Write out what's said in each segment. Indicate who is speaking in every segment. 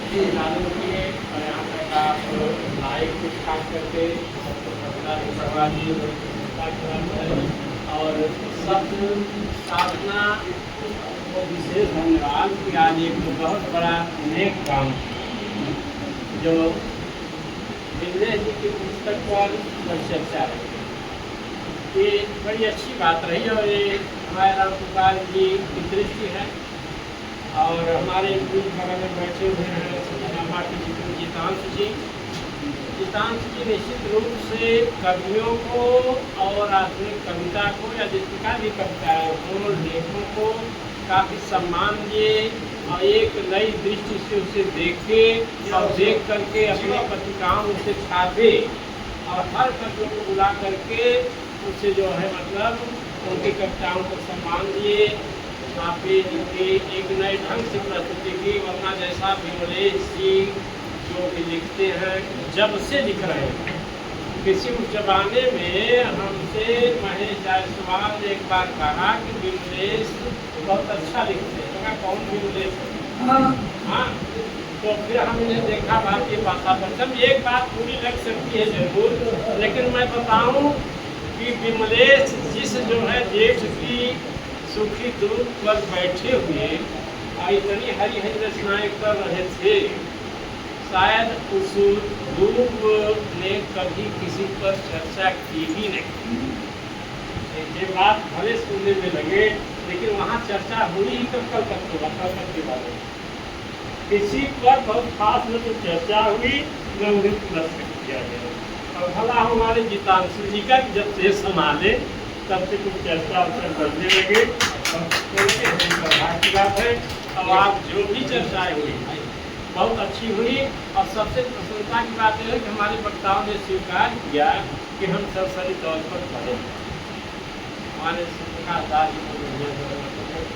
Speaker 1: जी डालने के और यहाँ तक आप लाइव कुछ खास करके और सब साधना को विशेष धन्यवाद कि आज एक बहुत बड़ा नेक काम जो बिमलेश जी की पुस्तक पर चर्चा है, ये बड़ी अच्छी बात रही और ये हमारे राम पुकार जी की दृष्टि है। और हमारे बीच बगल में बैठे हुए हैं सदनामा के चित्र जीतांश जी निश्चित रूप से कवियों को और आधुनिक कविता को या जितनी भी कविताएं को लेखों को काफ़ी सम्मान दिए और एक नई दृष्टि से उसे देखे और देख करके अपनी पत्रिकाओं से छापे और हर कवियों को बुला करके उससे जो है मतलब उनकी कविताओं को सम्मान दिए, छापे, लिखे, एक नए ढंग से प्रस्तुति की। वरना जैसा विमलेश जी जो भी लिखते हैं जब से लिख रहे हैं, किसी उस जमाने में हमसे महेश जायसवाल ने एक बार कहा कि विमलेश बहुत अच्छा लिखते हैं। तो कौन विमलेश है? हाँ, तो फिर हमने देखा भारतीय भाषा पर जब एक बात पूरी लग सकती है जरूर, लेकिन मैं बताऊं कि विमलेश जिस जो है देश की सुखी दूर पर बैठे हुए इतनी हरी हरी रचनाएं कर रहे थे, शायद उस रूप ने कभी किसी पर चर्चा की ही नहीं। ये बात भले सुनने में लगे, लेकिन वहाँ चर्चा हुई ही तो कलकत्ते वाले किसी पर बहुत खास न तो चर्चा हुई न उन्हें पुरस्कृत किया गया। और भला हमारे जीतांशु जी का जब से संभाले तब से कुछ चर्चा उससे बढ़ने लगे और की बात है। और आप जो भी चर्चाएं हुई बहुत अच्छी हुई और सबसे प्रसन्नता की बात यह है कि हमारे वक्ताओं ने स्वीकार किया कि हम सरसरी तौर पर पढ़े हमारे दास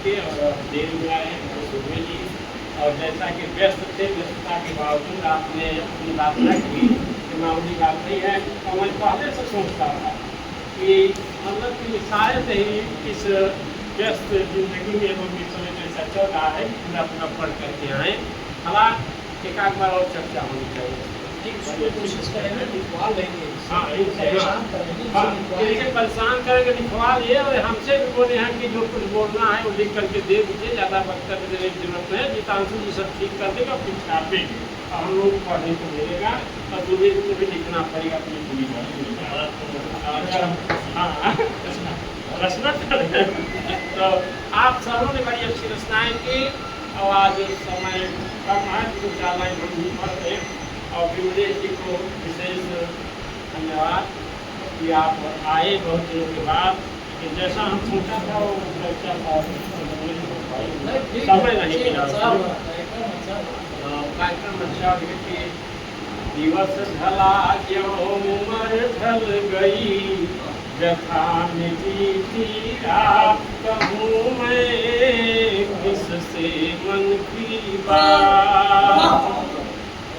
Speaker 1: जी और देर में आए सुबह जी, और जैसा कि व्यस्त थे, व्यस्तता के बावजूद आपने अपनी बात न की कि मामूली बात नहीं है। और मैं पहले से सोचता था कि मतलब कि शायद ही इस व्यस्त जिंदगी में हम इस समय ऐसा चल रहा है कि पूरा पूरा पढ़ करके आए। हालांकि एक आध बार और चर्चा होनी चाहिए,
Speaker 2: कोशिश करेंगे लिखवा लेंगे।
Speaker 1: हाँ देखिए परेशान करेंगे लिखवा लिए, और हमसे भी बोले हैं कि जो कुछ बोलना है वो लिख करके दे दीजिए, ज़्यादा वक्तव्य देने की जरूरत नहीं है। जीतांशु जी सब ठीक कर देगा, फिर छापेंगे और हम लोग पढ़ने को मिलेगा और दूसरे को भी लिखना पड़ेगा अपनी पूरी रचना। तो आप सबों ने बड़ी अच्छी रचनाएं की और आज समय कम है तो 4 लाइन हम भी पढ़ते हैं। और विमलेश जी को विशेष धन्यवाद कि आप आए बहुत दिनों के बाद, कि जैसा हम सोचा था वो चर्चा था समय नहीं मिला। कार्यक्रम अच्छा कि दिवस ढला ज्यों उम्र ढल गई, व्यथा में बीती रात कहूँ मैं किससे मन की बात।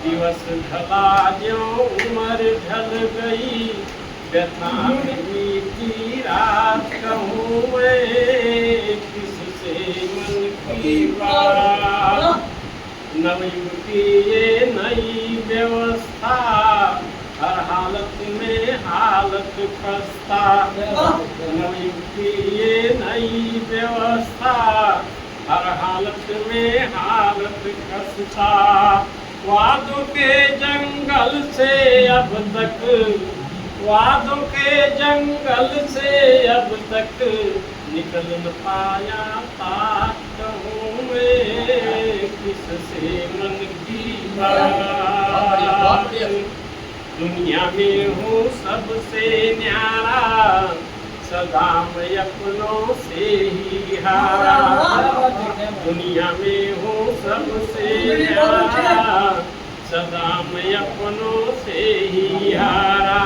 Speaker 1: दिवस ढला ज्यों उम्र ढल गई, व्यथा में बीती रात कहूँ मैं किससे मन की बात। नवयुग की ये नई व्यवस्था, हर हालत में हालत खस्ता। नवयुग की ये नई व्यवस्था, हर हालत में हालत खस्ता। वादों के जंगल से अब तक, वादों के जंगल से अब तक निकल न पाया था, कहूँ मैं किससे मन की बात। दुनिया में हूँ सबसे न्यारा, सदा मैं अपनों से ही हारा। दुनिया में हूँ सबसे न्यारा, सदा मैं अपनों से ही हारा।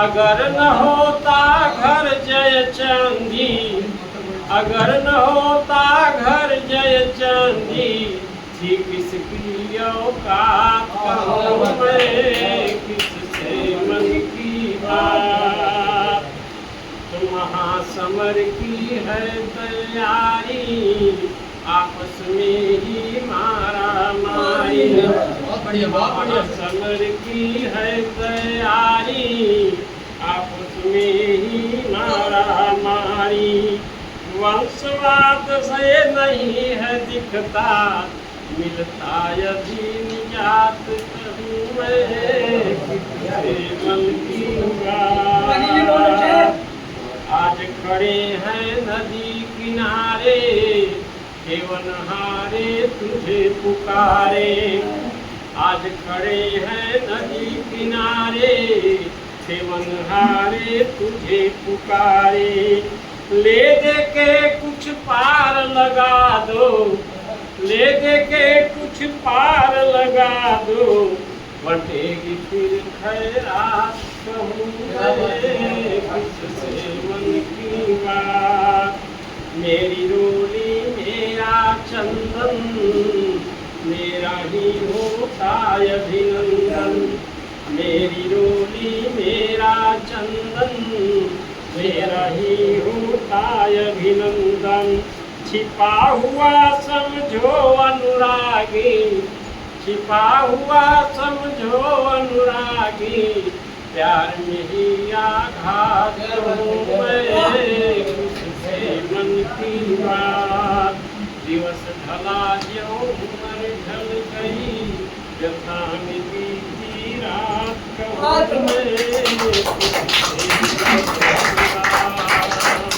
Speaker 1: अगर न होता घर जय चांदी, अगर न होता घर जय चांदी, थी किसकी औकात कहूँ मैं किससे मन की बात। तुम महासमर की है तैयारी, आपस में ही मारा मारी।
Speaker 2: बढ़िया बहुत बढ़िया
Speaker 1: समर की है तैयारी आपस में ही मारा मारी वंशवाद से नहीं है दिखता मिलता यदि निजात कहूँ मैं किससे मन की बात आज खड़े हैं नदी किनारे केवनहारे तुझे पुकारे आज खड़े हैं नदी किनारे सेवनहारे तुझे पुकारे ले दे के कुछ पार लगा दो ले दे के कुछ पार लगा दो बटेगी फिर खैरात कहूँ मैं किससे मन की बात मेरी रोली मेरा चंदन मेरा ही होता अभिनंदन मेरी रोली मेरा चंदन मेरा ही होता अभिनंदन छिपा हुआ समझो अनुरागी छिपा हुआ समझो अनुरागी प्यार में ही आघात हूँ मैं किससे मन की बात दिवस ढला जो उम्र ढल गई व्यथा में बीती रात कहूँ मैं किससे